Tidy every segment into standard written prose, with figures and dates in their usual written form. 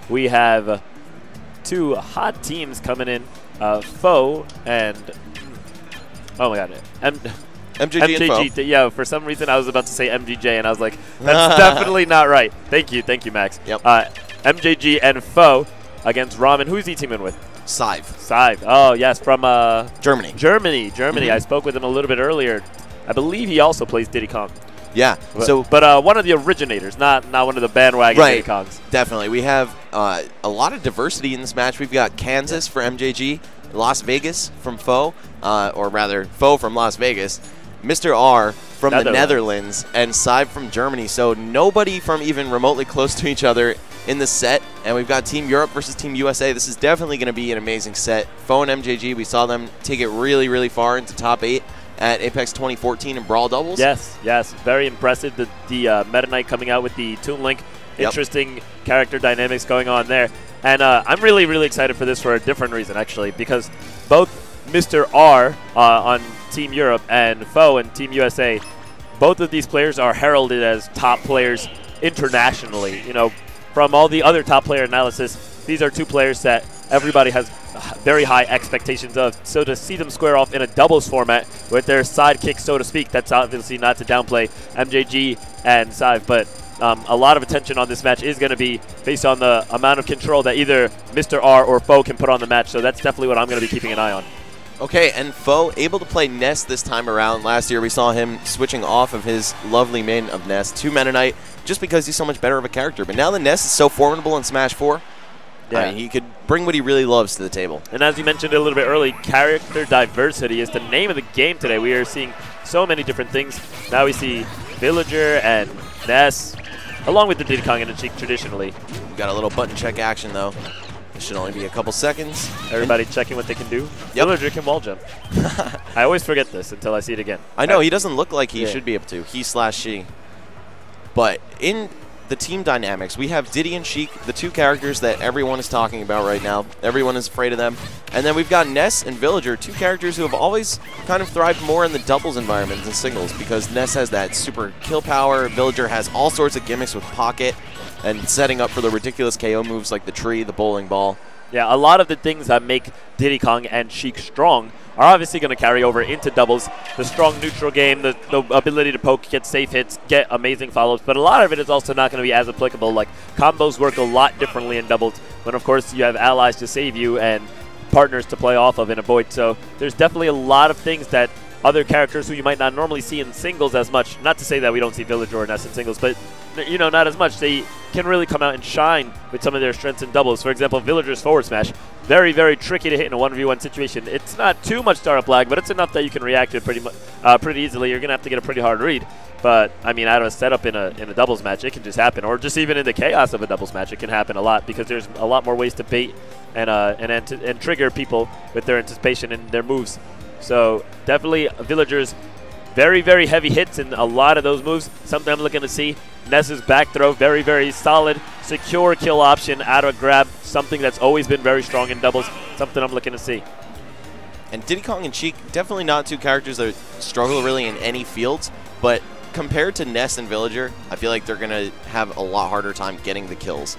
we have two hot teams coming in, FOW and, oh my god, MJG and FOW. Yeah, for some reason I was about to say MJJ, and I was like, that's definitely not right. Thank you, Max. Yep. MJG and FOW against Ramen. Who's he teaming with? Sive. Oh, yes, from Germany. Germany. I spoke with him a little bit earlier. I believe he also plays Diddy Kong. Yeah. But one of the originators, not one of the bandwagon Diddy Kongs. Definitely. We have a lot of diversity in this match. We've got Kansas for MJG, Las Vegas from FOW, or rather FOW from Las Vegas, Mr. R from the Netherlands, and Sive from Germany. So nobody from even remotely close to each other in the set. And we've got Team Europe versus Team USA. This is definitely going to be an amazing set. FOW and MJG, we saw them take it really, really far into top 8 at Apex 2014 in Brawl Doubles. Yes. Very impressive. The Meta Knight coming out with the Toon Link. Interesting character dynamics going on there. And I'm really, really excited for this for a different reason, actually, because both Mr. R on Team Europe and FOW and Team USA, both of these players are heralded as top players internationally. You know, from all the other top player analysis, these are two players that everybody has very high expectations of. So to see them square off in a doubles format with their sidekick, so to speak, that's obviously not to downplay MJG and Sive, but a lot of attention on this match is going to be based on the amount of control that either Mr. R or FOW can put on the match. So that's definitely what I'm going to be keeping an eye on. Okay, and FOW able to play Ness this time around. Last year we saw him switching off of his lovely main of Ness to Meta Knight just because he's so much better of a character. But now that Ness is so formidable in Smash 4, I mean, he could bring what he really loves to the table. And as you mentioned a little bit early, character diversity is the name of the game today. We are seeing so many different things. Now we see Villager and Ness, along with the Diddy Kong and the Sheik traditionally. We've got a little button check action, though. It should only be a couple seconds. Everybody checking what they can do. Yep. Villager can wall jump. I always forget this until I see it again. I know, he doesn't look like he should be able to. He/she. But in the team dynamics, we have Diddy and Sheik, the two characters that everyone is talking about right now. Everyone is afraid of them. And then we've got Ness and Villager, two characters who have always kind of thrived more in the doubles environment than singles, because Ness has that super kill power, Villager has all sorts of gimmicks with pocket and setting up for the ridiculous KO moves like the tree, the bowling ball. Yeah, a lot of the things that make Diddy Kong and Sheik strong are obviously going to carry over into doubles. The strong neutral game, the ability to poke, get safe hits, get amazing follow-ups, but a lot of it is also not going to be as applicable. Like, combos work a lot differently in doubles when, of course, you have allies to save you and partners to play off of and avoid. So there's definitely a lot of things that other characters who you might not normally see in singles as much, not to say that we don't see Villager or Ness in singles, but, you know, not as much. They can really come out and shine with some of their strengths in doubles. For example, Villager's forward smash, very, very tricky to hit in a 1v1 situation. It's not too much startup lag, but it's enough that you can react to it pretty easily. You're going to have to get a pretty hard read. But, I mean, out of a setup in a doubles match, it can just happen. Or just even in the chaos of a doubles match, it can happen a lot because there's a lot more ways to bait and trigger people with their anticipation and their moves. So definitely Villager's very, very heavy hits in a lot of those moves. Something I'm looking to see. Ness's back throw, very, very solid, secure kill option out of a grab. Something that's always been very strong in doubles. Something I'm looking to see. And Diddy Kong and Sheik, definitely not two characters that struggle really in any fields, but compared to Ness and Villager, I feel like they're going to have a lot harder time getting the kills.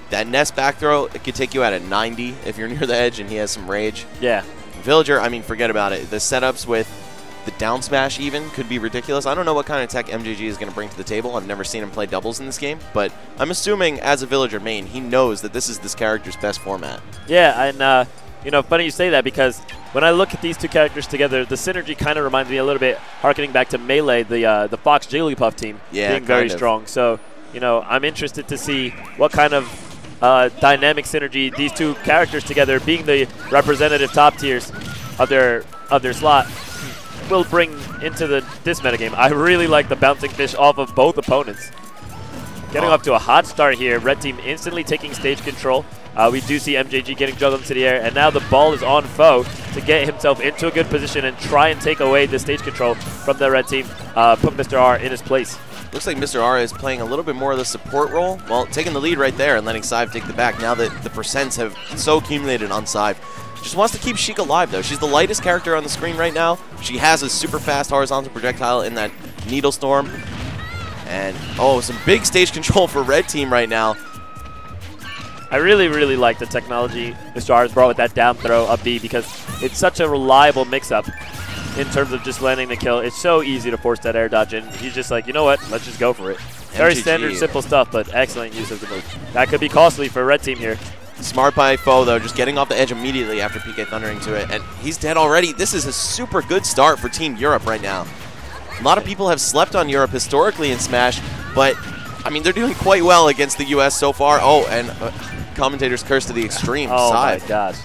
That Ness back throw, it could take you out at 90 if you're near the edge and he has some rage. Yeah. Villager, I mean, forget about it. The setups with the down smash even could be ridiculous. I don't know what kind of tech MJG is going to bring to the table. I've never seen him play doubles in this game, but I'm assuming as a Villager main, he knows that this is this character's best format. Yeah, and you know, funny you say that because when I look at these two characters together, the synergy kind of reminds me a little bit, harkening back to Melee, the Fox Jigglypuff team being very strong. So, you know, I'm interested to see what kind of dynamic synergy these two characters together, being the representative top tiers of their slot, will bring into this metagame. I really like the bouncing fish off of both opponents. Getting off to a hot start here. Red team instantly taking stage control. We do see MJG getting juggled into the air, and now the ball is on FOW to get himself into a good position and try and take away the stage control from the red team, put Mr. R in his place. Looks like Mr. R is playing a little bit more of the support role, well, taking the lead right there and letting Sive take the back now that the percents have so accumulated on Sive. Just wants to keep Sheik alive, though. She's the lightest character on the screen right now. She has a super fast horizontal projectile in that Needle Storm. And, oh, some big stage control for Red Team right now. I really, really like the technology Mr. R has brought with that down throw up B because it's such a reliable mix-up in terms of just landing the kill. It's so easy to force that air dodge in. He's just like, you know what? Let's just go for it. Very MJG. standard, simple stuff, but excellent use of the move. That could be costly for red team here. Smart by Foe, though, just getting off the edge immediately after PK thundering to it. And he's dead already. This is a super good start for Team Europe right now. A lot of people have slept on Europe historically in Smash, but, I mean, they're doing quite well against the U.S. so far. Oh, and commentators curse to the extreme. Oh, side. my gosh.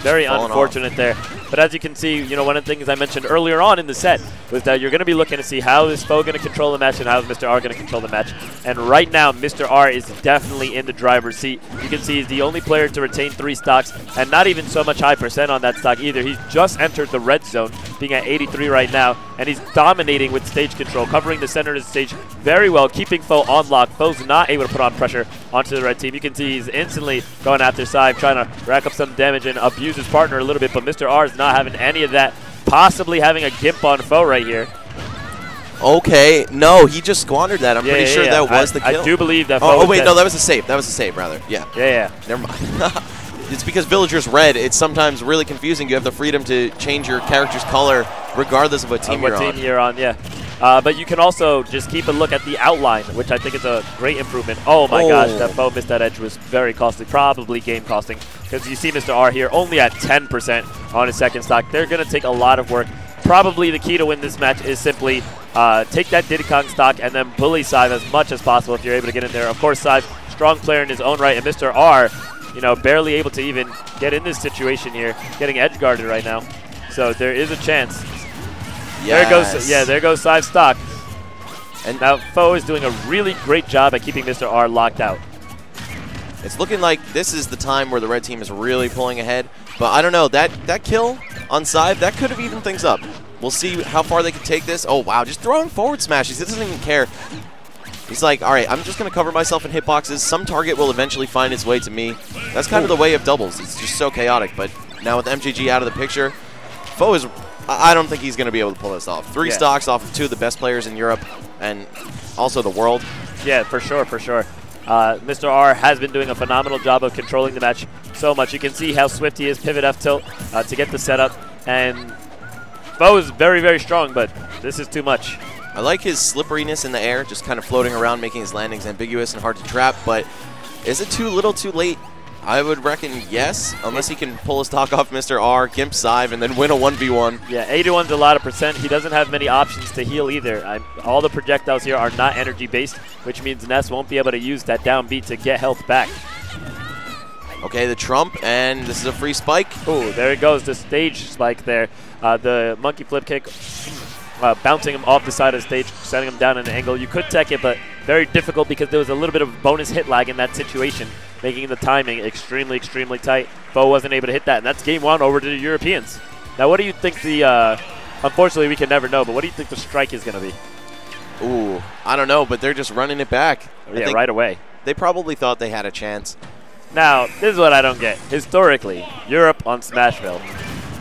Very unfortunate there. But as you can see, you know, one of the things I mentioned earlier on in the set was that you're going to be looking to see how is Foe going to control the match and how is Mr. R going to control the match. And right now, Mr. R is definitely in the driver's seat. You can see he's the only player to retain 3 stocks and not even so much high percent on that stock either. He's just entered the red zone, being at 83 right now, and he's dominating with stage control, covering the center of the stage very well, keeping Foe on lock. Foe's not able to put on pressure onto the red team. You can see he's instantly going after Side, trying to rack up some damage and abuse his partner a little bit, but Mr. R is not having any of that, possibly having a gimp on Foe right here. Okay, no, he just squandered that. I'm pretty sure that was the kill. I do believe that Foe Oh, wait, no, that was a save. That was a save, rather. Yeah. Yeah. Never mind. It's because Villager's red. It's sometimes really confusing. You have the freedom to change your character's color regardless of what team you're on. Yeah. But you can also just keep a look at the outline, which I think is a great improvement. Oh my gosh, that Foe missed that edge was very costly, probably game costing, because you see Mr. R here only at 10% on his second stock. They're going to take a lot of work. Probably the key to win this match is simply take that Diddy Kong stock and then bully Sive as much as possible if you're able to get in there. Of course, Sive, strong player in his own right, and Mr. R, you know, barely able to even get in this situation here, getting edge guarded right now. So there is a chance. Yes. There goes Sive's stock. And now Foe is doing a really great job at keeping Mr. R locked out. It's looking like this is the time where the red team is really pulling ahead. But I don't know, that kill on Sive, that could have evened things up. We'll see how far they can take this. Oh, wow, just throwing forward smashes. He doesn't even care. He's like, all right, I'm just going to cover myself in hitboxes. Some target will eventually find its way to me. That's kind of the way of doubles. It's just so chaotic. But now with MJG out of the picture, Foe is, I don't think he's going to be able to pull this off. 3 stocks off of 2 of the best players in Europe and also the world. Yeah, for sure. Mr. R has been doing a phenomenal job of controlling the match so much. You can see how swift he is, pivot F tilt to get the setup. And Foe is very, very strong, but this is too much. I like his slipperiness in the air, just kind of floating around, making his landings ambiguous and hard to trap, but is it too little too late? I would reckon yes, unless he can pull his stock off Mr. R, gimp Sive, and then win a 1v1. Yeah, 81's a lot of percent. He doesn't have many options to heal either. All the projectiles here are not energy-based, which means Ness won't be able to use that down beat to get health back. Okay, the Trump, and this is a free spike. Oh, there it goes, the stage spike there. The monkey flip kick. Bouncing him off the side of the stage, setting him down in an angle. You could tech it, but very difficult because there was a little bit of bonus hit lag in that situation, making the timing extremely, extremely tight. Foe wasn't able to hit that, and that's game 1 over to the Europeans. Now, what do you think the, unfortunately, we can never know, but what do you think the strike is going to be? Ooh, I don't know, but they're just running it back. Yeah, right away. They probably thought they had a chance. Now, this is what I don't get. Historically, Europe on Smashville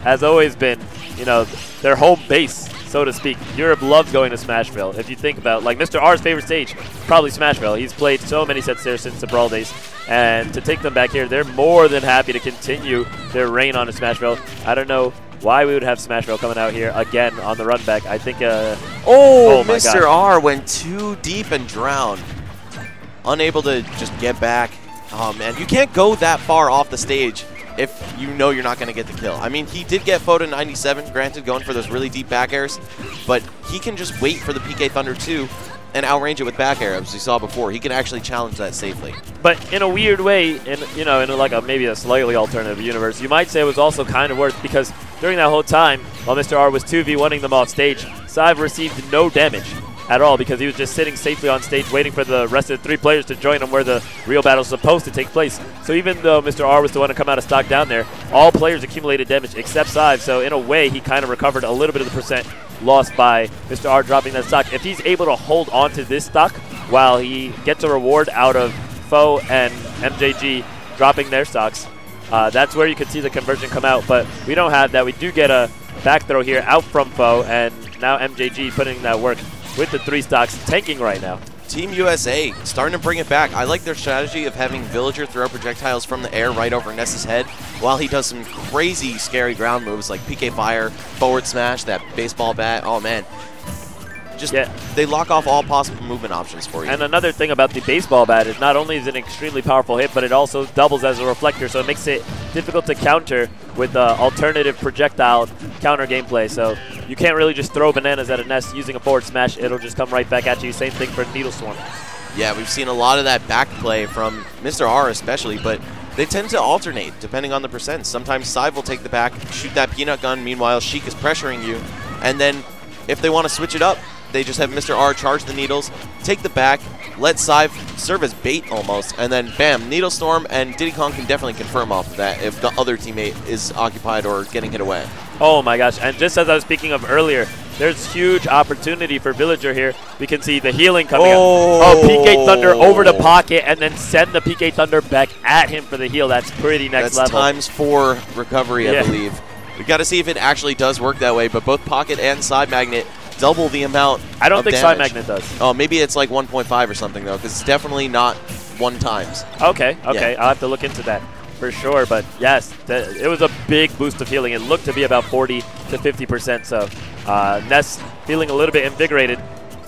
has always been, you know, their home base, so to speak. Europe loves going to Smashville. If you think about, like, Mr. R's favorite stage, probably Smashville. He's played so many sets there since the Brawl days. And to take them back here, they're more than happy to continue their reign on Smashville. I don't know why we would have Smashville coming out here again on the run back. I think, oh Mr. R went too deep and drowned. Unable to just get back. Oh, man, you can't go that far off the stage if you know you're not going to get the kill. I mean, he did get Foe to 97, granted, going for those really deep back airs, but he can just wait for the PK Thunder 2 and outrange it with back air, as we saw before. He can actually challenge that safely. But in a weird way, in maybe a slightly alternative universe, you might say it was also kind of worse because during that whole time, while Mr. R was 2v1ing them off stage, Sive received no damage at all because he was just sitting safely on stage waiting for the rest of the 3 players to join him where the real battle is supposed to take place. So even though Mr. R was the one to come out of stock down there, all players accumulated damage except Sive. So in a way, he kind of recovered a little bit of the percent lost by Mr. R dropping that stock. If he's able to hold on to this stock while he gets a reward out of Foe and MJG dropping their stocks, that's where you could see the conversion come out. But we don't have that. We do get a back throw here out from Foe, and now MJG putting that work with the 3 stocks, tanking right now. Team USA starting to bring it back. I like their strategy of having Villager throw projectiles from the air right over Ness's head while he does some crazy, scary ground moves like PK Fire, forward smash, that baseball bat. Oh, man. Just, they lock off all possible movement options for you. And another thing about the baseball bat is not only is it an extremely powerful hit, but it also doubles as a reflector, so it makes it difficult to counter with alternative projectile counter gameplay. So you can't really just throw bananas at a Ness using a forward smash. It'll just come right back at you. Same thing for Needle Swarm. Yeah, we've seen a lot of that back play from Mr. R especially, but they tend to alternate depending on the percent. Sometimes Sive will take the back, shoot that peanut gun. Meanwhile, Sheik is pressuring you. And then if they want to switch it up, they just have Mr. R charge the needles, take the back, let Sive serve as bait almost, and then bam, Needle Storm, and Diddy Kong can definitely confirm off of that if the other teammate is occupied or getting hit away. Oh my gosh, and just as I was speaking of earlier, there's huge opportunity for Villager here. We can see the healing coming up. Oh, PK Thunder over the pocket and then send the PK Thunder back at him for the heal. That's pretty next level. That's ×4 recovery, I believe. We've got to see if it actually does work that way, but both Pocket and Side Magnet double the amount I don't of think damage. Side Magnet does. Oh, maybe it's like 1.5 or something, though, because it's definitely not 1 times. Okay, I'll have to look into that for sure. But yes, it was a big boost of healing. It looked to be about 40 to 50%. So Ness feeling a little bit invigorated.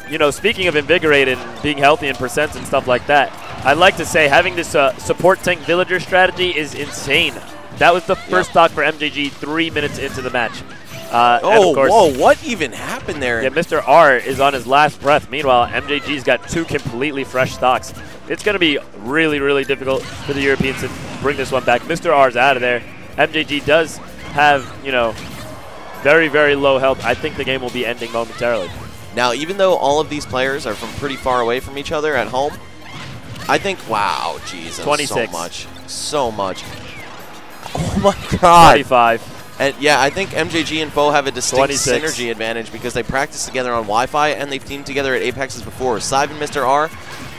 You know, speaking of invigorated and being healthy in percents and stuff like that, I'd like to say having this support tank Villager strategy is insane. That was the first stock for MJG 3 minutes into the match. Oh, of course, whoa, what even happened there? Yeah, Mr. R is on his last breath. Meanwhile, MJG's got 2 completely fresh stocks. It's going to be really, really difficult for the Europeans to bring this one back. Mr. R's out of there. MJG does have, you know, very, very low health. I think the game will be ending momentarily. Now, even though all of these players are from pretty far away from each other at home, I think, wow, Jesus, 26. So much. Oh, my God. 25. And yeah, I think MJG and FOW have a distinct 26. synergy advantage because they practice together on Wi-Fi and they've teamed together at Apexes before. Sive and Mr. R,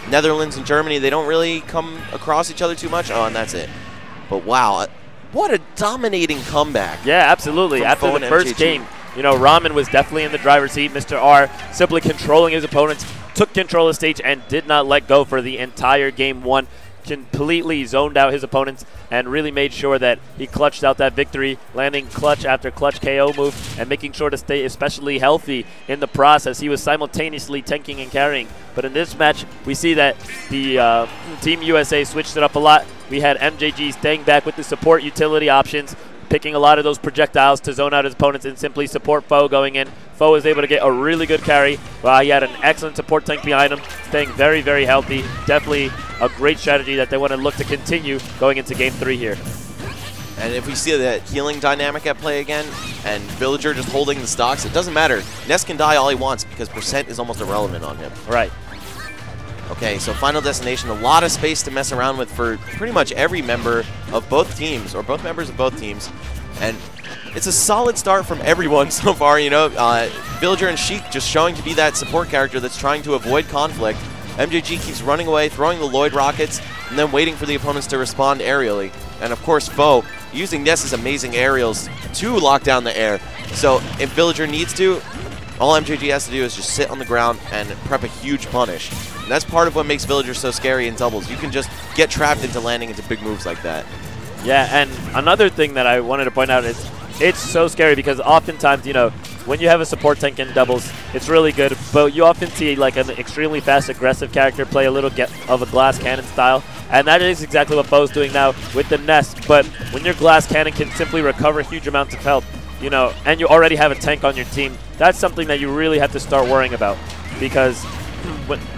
Netherlands and Germany, they don't really come across each other too much. Oh, and that's it. But wow, what a dominating comeback. Yeah, absolutely. After the first game, you know, Ramen was definitely in the driver's seat. Mr. R simply controlling his opponents, took control of the stage and did not let go for the entire game 1. Completely zoned out his opponents and really made sure that he clutched out that victory, landing clutch after clutch KO move and making sure to stay especially healthy in the process. He was simultaneously tanking and carrying. But in this match, we see that the Team USA switched it up a lot. We had MJG staying back with the support utility options, picking a lot of those projectiles to zone out his opponents and simply support FOW going in. FOW was able to get a really good carry while he had an excellent support tank behind him, staying very, very healthy. Definitely a great strategy that they want to look to continue going into Game 3 here. And if we see that healing dynamic at play again, and Villager just holding the stocks, it doesn't matter. Ness can die all he wants because percent is almost irrelevant on him. Right. Okay, so Final Destination, a lot of space to mess around with for pretty much every member of both teams, or both members of both teams. And it's a solid start from everyone so far, you know. Villager and Sheik just showing to be that support character that's trying to avoid conflict. MJG keeps running away, throwing the Lloyd rockets, and then waiting for the opponents to respond aerially. And of course, FOW using Ness's amazing aerials to lock down the air. So if Villager needs to, all MJG has to do is just sit on the ground and prep a huge punish. And that's part of what makes Villager so scary in doubles. You can just get trapped into landing into big moves like that. Yeah, and another thing that I wanted to point out is it's so scary because oftentimes, you know, when you have a support tank in doubles, it's really good, but you often see like an extremely fast, aggressive character play a little of a glass cannon style, and that is exactly what FOW's doing now with the Ness. But when your glass cannon can simply recover huge amounts of health, you know, and you already have a tank on your team, that's something that you really have to start worrying about because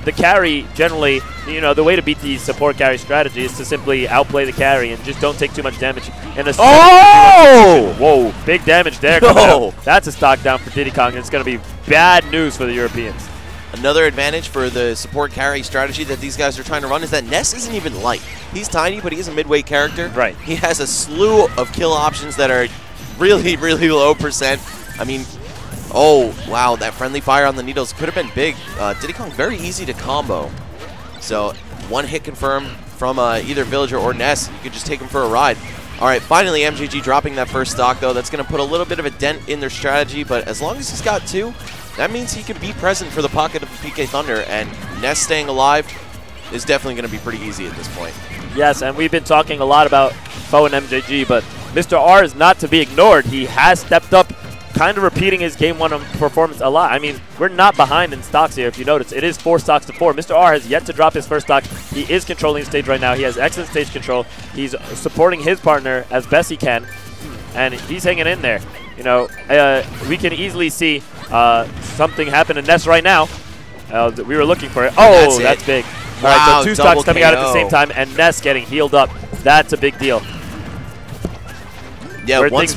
the carry, generally, you know, the way to beat the support carry strategy is to simply outplay the carry and just don't take too much damage. Oh! Whoa, big damage there. No. That's a stock down for Diddy Kong, and it's going to be bad news for the Europeans. Another advantage for the support carry strategy that these guys are trying to run is that Ness isn't even light. He's tiny, but he's a midweight character. Right. He has a slew of kill options that are really, really low percent. I mean, oh, wow, that friendly fire on the needles could have been big. Diddy Kong, very easy to combo. So, one hit confirmed from either Villager or Ness. You could just take him for a ride. All right, finally, MJG dropping that first stock, though. That's going to put a little bit of a dent in their strategy, but as long as he's got 2, that means he can be present for the pocket of the PK Thunder, and Ness staying alive is definitely going to be pretty easy at this point. Yes, and we've been talking a lot about FOW and MJG, but Mr. R is not to be ignored. He has stepped up, kind of repeating his Game 1 performance a lot. I mean, we're not behind in stocks here, if you notice. It is 4 stocks to 4. Mr. R has yet to drop his first stock. He is controlling the stage right now. He has excellent stage control. He's supporting his partner as best he can, and he's hanging in there. You know, we can easily see something happen to Ness right now. We were looking for it. Oh, that's big. All right, so 2 stocks coming out at the same time, and Ness getting healed up. That's a big deal. Yeah, once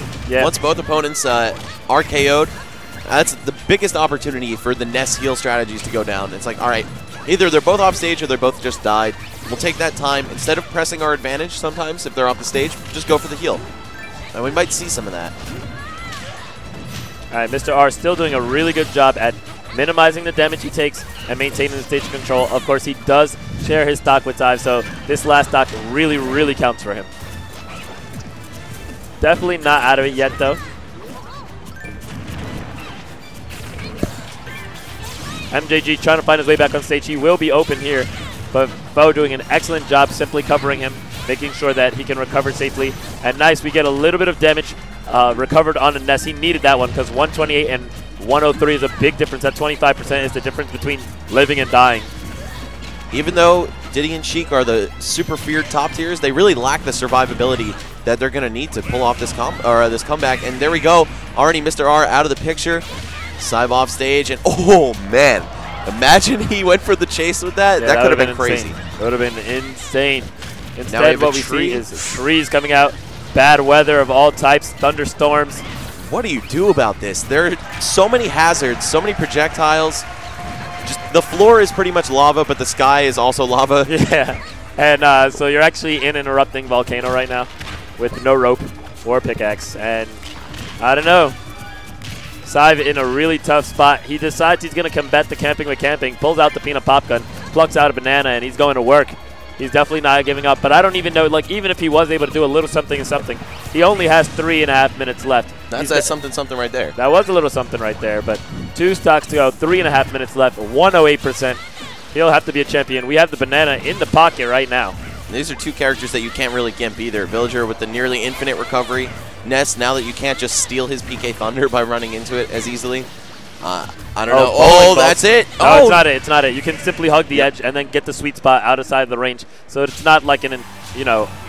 both opponents are KO'd, that's the biggest opportunity for the Ness heal strategies to go down. It's like, all right, either they're both off stage or they're both just died. We'll take that time. Instead of pressing our advantage sometimes if they're off the stage, just go for the heal. And we might see some of that. All right, Mr. R still doing a really good job at minimizing the damage he takes and maintaining the stage control. Of course, he does share his stock with Zive, so this last stock really, really counts for him. Definitely not out of it yet, though. MJG trying to find his way back on stage. He will be open here, but FOW doing an excellent job simply covering him, making sure that he can recover safely. And nice, we get a little bit of damage recovered on the Ness. He needed that one because 128 and 103 is a big difference. That 25% is the difference between living and dying. Even though Diddy and Sheik are the super feared top tiers, they really lack the survivability that they're going to need to pull off this comeback. And there we go. Already Mr. R out of the picture. Zive off stage. And oh, man. Imagine he went for the chase with that. Yeah, that could have been crazy. That would have been insane. Instead, what we see is trees coming out. Bad weather of all types. Thunderstorms. What do you do about this? There are so many hazards, so many projectiles. Just the floor is pretty much lava, but the sky is also lava. Yeah. And so you're actually in an erupting volcano right now with no rope or pickaxe. And I don't know. Zive in a really tough spot. He decides he's going to combat the camping with camping, pulls out the peanut pop gun, plucks out a banana, and he's going to work. He's definitely not giving up. But I don't even know, like, even if he was able to do a little something and something, he only has 3.5 minutes left. That's something right there. That was a little something right there. But 2 stocks to go, 3.5 minutes left, 108%. He'll have to be a champion. We have the banana in the pocket right now. These are 2 characters that you can't really gimp either. Villager with the nearly infinite recovery. Ness, now that you can't just steal his PK Thunder by running into it as easily. I don't know. Oh, that's it. No, it's not it. It's not it. You can simply hug the edge and then get the sweet spot outside of the range. So it's not like an,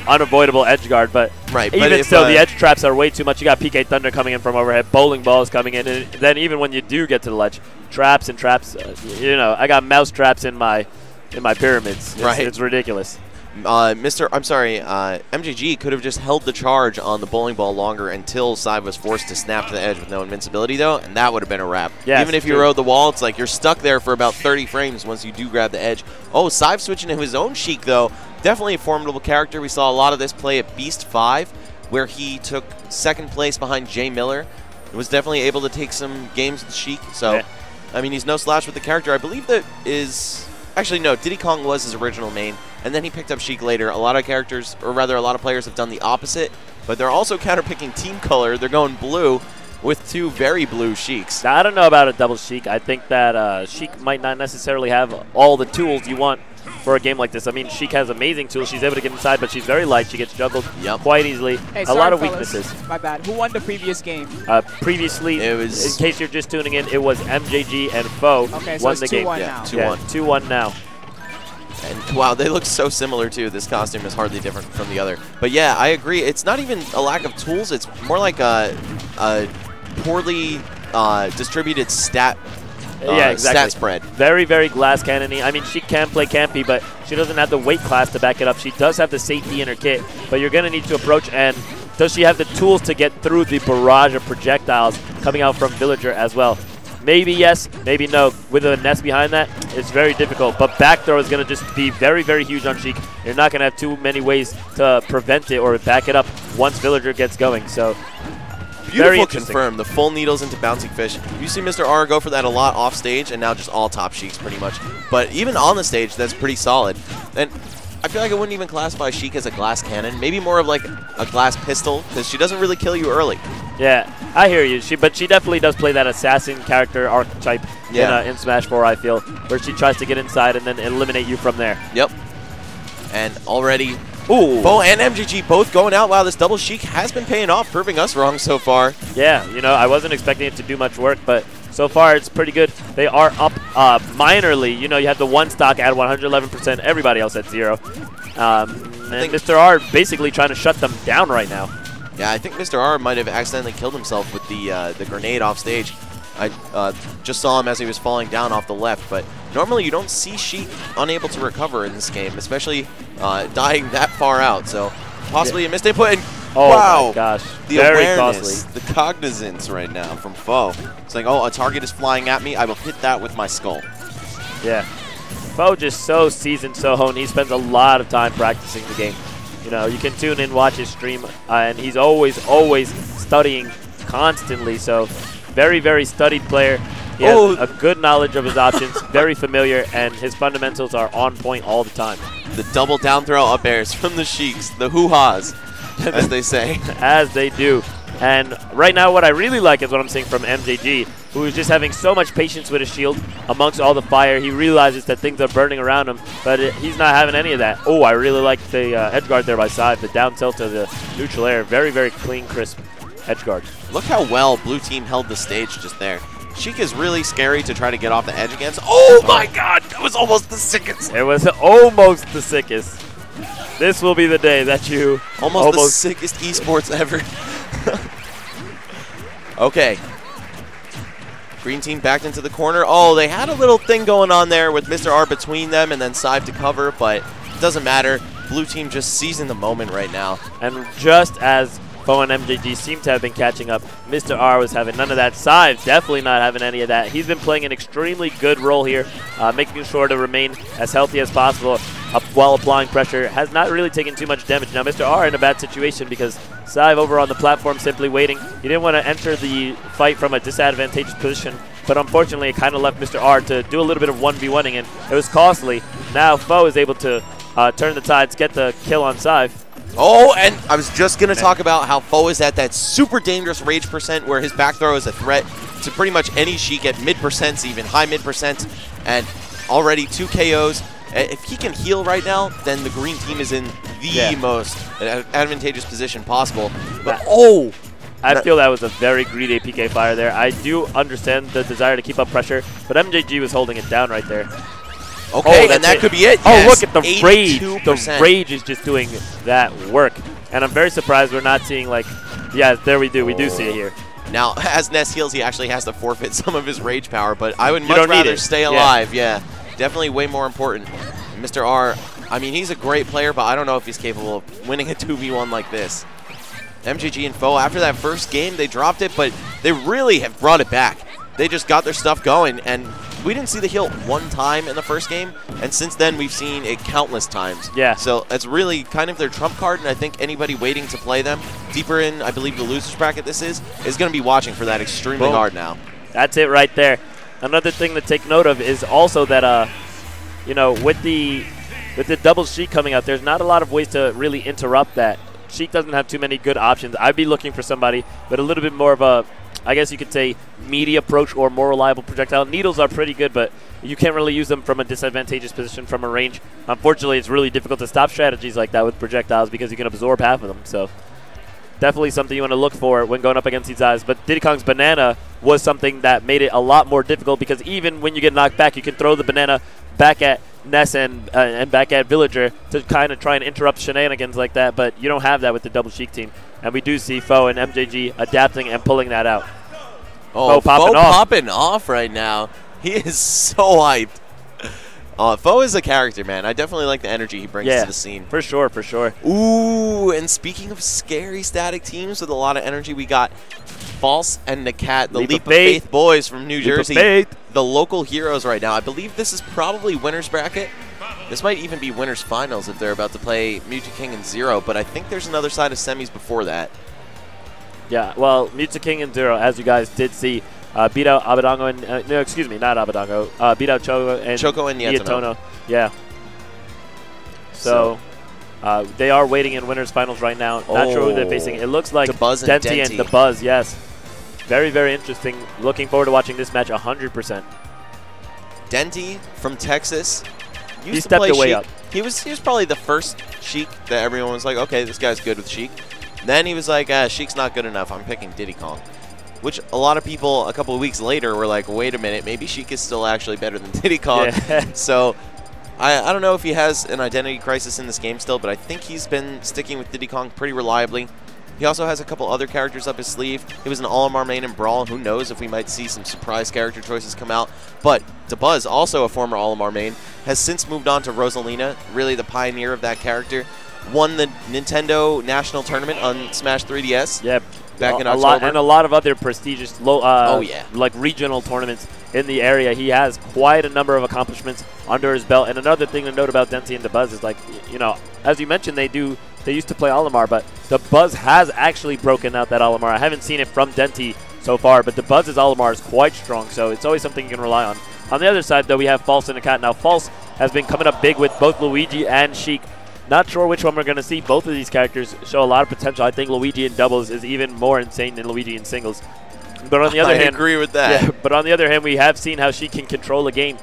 unavoidable edge guard. But even still, the edge traps are way too much. You got PK Thunder coming in from overhead, bowling balls coming in, and then even when you do get to the ledge, traps and traps. I got mouse traps in my pyramids. It's ridiculous. MJG could have just held the charge on the bowling ball longer until Zive was forced to snap to the edge with no invincibility, though, and that would have been a wrap. Yes, even if you rode the wall, it's like you're stuck there for about 30 frames once you do grab the edge. Oh, Zive switching to his own Sheik, though. Definitely a formidable character. We saw a lot of this play at Beast 5, where he took 2nd place behind Jay Miller. Was definitely able to take some games with Sheik. So, yeah. I mean, he's no slouch with the character. I believe that is... Actually, no, Diddy Kong was his original main, and then he picked up Sheik later. A lot of characters, or rather a lot of players have done the opposite, but they're also counter-picking team color. They're going blue with 2 very blue Sheiks. Now, I don't know about a double Sheik. I think that Sheik might not necessarily have all the tools you want for a game like this. I mean, Sheik has amazing tools. She's able to get inside, but she's very light. She gets juggled quite easily. Hey, a lot of fellas. weaknesses. My bad. Who won the previous game? Previously, it was, in case you're just tuning in, it was MJG and FOW won the game. Now. 2-1. 2-1 now. And wow, they look so similar too. This costume is hardly different from the other. But yeah, I agree. It's not even a lack of tools. It's more like a poorly distributed stat spread. Very, very glass cannon-y. I mean, she can play campy, but she doesn't have the weight class to back it up. She does have the safety in her kit, but you're going to need to approach. And does she have the tools to get through the barrage of projectiles coming out from Villager as well? Maybe yes, maybe no. With a Ness behind that, it's very difficult. But back throw is going to just be very, very huge on Sheik. You're not going to have too many ways to prevent it or back it up once Villager gets going. So, beautiful confirm. The full needles into bouncing fish. You see Mr. R go for that a lot off stage, and now just all top Sheiks pretty much. But even on the stage, that's pretty solid. And I feel like I wouldn't even classify Sheik as a glass cannon. Maybe more of like a glass pistol, because she doesn't really kill you early. Yeah, I hear you. But she definitely does play that assassin character archetype in Smash 4, I feel, where she tries to get inside and then eliminate you from there. Yep. And already, FOW and MJG both going out. Wow, this double Sheik has been paying off, proving us wrong so far. Yeah, you know, I wasn't expecting it to do much work, but so far it's pretty good. They are up minorly. You know, you have the one stock at 111%, everybody else at 0. And Mr. R basically trying to shut them down right now. Yeah, I think Mr. R might have accidentally killed himself with the grenade off stage. I just saw him as he was falling down off the left, but normally you don't see Sheik unable to recover in this game, especially dying that far out. So possibly a missed input. And wow, my gosh, the very awareness, costly. the cognizance right now from FOW. It's like, oh, a target is flying at me. I will hit that with my skull. Yeah, FOW just so seasoned, so honed. He spends a lot of time practicing the game. You know, you can tune in, watch his stream, and he's always studying constantly. So very, very studied player. He has a good knowledge of his options, very familiar, and his fundamentals are on point all the time. The double down throw up airs from the Sheiks, the hoo-ha's, as they say. As they do. And right now what I really like is what I'm seeing from MJG, who is just having so much patience with his shield amongst all the fire. He realizes that things are burning around him, but he's not having any of that. Oh, I really like the edge guard there by side, the down tilt to the neutral air. Very, very clean, crisp edge guard. Look how well blue team held the stage just there. Sheik is really scary to try to get off the edge against. Oh my god, that was almost the sickest. It was almost the sickest. This will be the day that you almost the sickest esports ever. Okay. Green team backed into the corner. Oh, they had a little thing going on there with Mr. R between them and then Sive to cover, but it doesn't matter. Blue team just seizing the moment right now. And just as FOW and MJG seem to have been catching up, Mr. R was having none of that. Sive definitely not having any of that. He's been playing an extremely good role here, making sure to remain as healthy as possible while applying pressure. Has not really taken too much damage. Now Mr. R in a bad situation because Sive over on the platform simply waiting. He didn't want to enter the fight from a disadvantageous position, but unfortunately it kind of left Mr. R to do a little bit of 1v1ing, and it was costly. Now FOW is able to turn the tides, get the kill on Sive. Oh, and I was just going to talk about how FOW is at that super dangerous rage percent where his back throw is a threat to pretty much any Sheik at mid percents, even high mid percents, and already 2 KOs. If he can heal right now, then the green team is in the most advantageous position possible. But I feel that was a very greedy PK fire there. I do understand the desire to keep up pressure, but MJG was holding it down right there. Okay, and that could be it. Oh, yes. Look at the 82%. rage. The rage is just doing that work. And I'm very surprised we're not seeing, like, yeah, there we do. We do see it here. Now, as Ness heals, he actually has to forfeit some of his rage power, but I would much rather stay alive. Yeah, definitely way more important. Mr. R, I mean, he's a great player, but I don't know if he's capable of winning a 2v1 like this. MJG and FOW, after that first game, they dropped it, but they really have brought it back. They just got their stuff going, and we didn't see the heal one time in the first game, and since then we've seen it countless times. Yeah. So it's really kind of their trump card, and I think anybody waiting to play them deeper in, I believe the losers bracket this is going to be watching for that extremely hard now. That's it right there. Another thing to take note of is also that, you know, with the double Sheik coming out, there's not a lot of ways to really interrupt that. Sheik doesn't have too many good options. I'd be looking for somebody with a little bit more of a, I guess you could say, meaty approach or more reliable projectile. Needles are pretty good, but you can't really use them from a disadvantageous position from a range. Unfortunately, it's really difficult to stop strategies like that with projectiles because you can absorb half of them. So definitely something you want to look for when going up against these guys. But Diddy Kong's banana was something that made it a lot more difficult because even when you get knocked back, you can throw the banana back at Ness and back at Villager to kind of try and interrupt shenanigans like that, but you don't have that with the double Sheik team. And we do see FOW and MJG adapting and pulling that out. Oh, FOW popping off right now. He is so hyped. FOW is a character, man. I definitely like the energy he brings to the scene. For sure, for sure. Ooh, and speaking of scary static teams with a lot of energy, we got False and Nakat, the Leap of Faith boys from New Jersey. The local heroes right now. I believe this is probably winner's bracket. This might even be winner's finals if they're about to play Mewtwo King and Zero, but I think there's another side of semis before that. Yeah, well, Mewtwo King and Zero, as you guys did see, beat out Abadango and no, excuse me, not Abadango. Beat out Choco and Nietono. Yeah. So They are waiting in winners finals right now. Not sure who they're facing. It looks like Denty and the Buzz. Yes, very, very interesting. Looking forward to watching this match 100%. Denty from Texas. He stepped away up. He was probably the first Sheik that everyone was like, okay, this guy's good with Sheik. Then he was like, Sheik's not good enough. I'm picking Diddy Kong. Which a lot of people a couple of weeks later were like, wait a minute, maybe Sheik is still actually better than Diddy Kong. Yeah. So I don't know if he has an identity crisis in this game still, but I think he's been sticking with Diddy Kong pretty reliably. He also has a couple other characters up his sleeve. He was an All-MR main in Brawl. Who knows if we might see some surprise character choices come out. But DeBuzz, also a former All-MR main, has since moved on to Rosalina, really the pioneer of that character. Won the Nintendo National Tournament on Smash 3DS. Yep. Back in October. And a lot of other prestigious like regional tournaments in the area. He has quite a number of accomplishments under his belt. And another thing to note about Denty and DeBuzz is, like, you know, as you mentioned, they used to play All-MR, but DeBuzz has actually broken out that All-MR. I haven't seen it from Denty so far, but DeBuzz's All-MR is quite strong, so it's always something you can rely on. On the other side, though, we have False and Akat. Now, False has been coming up big with both Luigi and Sheik. Not sure which one we're going to see. Both of these characters show a lot of potential. I think Luigi in doubles is even more insane than Luigi in singles. But on the other hand, I agree with that. Yeah, but on the other hand, we have seen how she can control a game.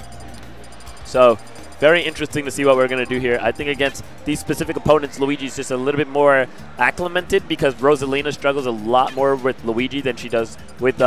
So very interesting to see what we're going to do here. I think against these specific opponents, Luigi's just a little bit more acclimated because Rosalina struggles a lot more with Luigi than she does with